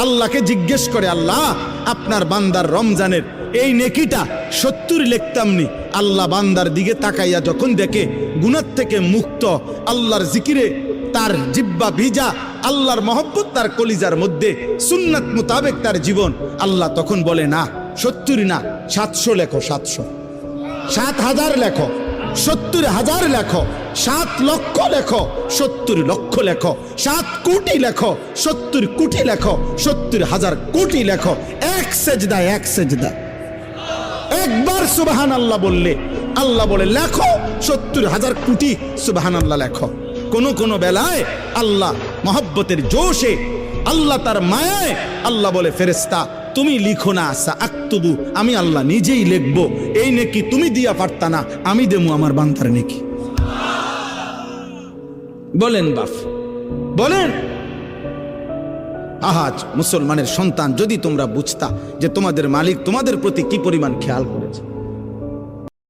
আল্লাহকে জিজ্ঞেস করে, আল্লাহ আপনার বান্দার রমজানের এই নেকিটা 70 লিখতাম নি। আল্লাহ বান্দার দিকে তাকাইয়া যখন দেখে গুনাহ থেকে মুক্ত, আল্লাহর জিকিরে তার জিহ্বা ভিজা, আল্লাহর মহব্বত তার কলিজার মধ্যে, সুন্নাত মোতাবেক তার জীবন, আল্লাহ তখন বলে না 70 না 700 লেখো, 700, 7,000 লেখো, 70,000 লেখো, 7 লক্ষ লেখো, 70 লক্ষ লেখো, 7 কোটি লেখো, 70 কোটি লেখো, 70,000 কোটি লেখো। এক সেজদা, এক সেজদা, একবার সুবহানাল্লাহ বললে আল্লাহ বলে লেখো 70,000 কোটি সুবহানাল্লাহ লেখো। কোন কোন বেলায় আল্লাহ মহব্বতের জোশে, আল্লাহ তার মায়ায়, আল্লাহ বলে ফেরেশতা তুমি লিখো না, আসা আক্তুবু, আমি আল্লাহ নিজেই লিখবো। এই নেকি তুমি দিয়া পারতা না, আমি দেবো আমার বান্দার নেকি। বলেন বাপ, বলেন। আহাজ মুসলমানের সন্তান, যদি তোমরা বুঝতা যে তোমাদের মালিক তোমাদের প্রতি কি পরিমাণ খেয়াল করেছে।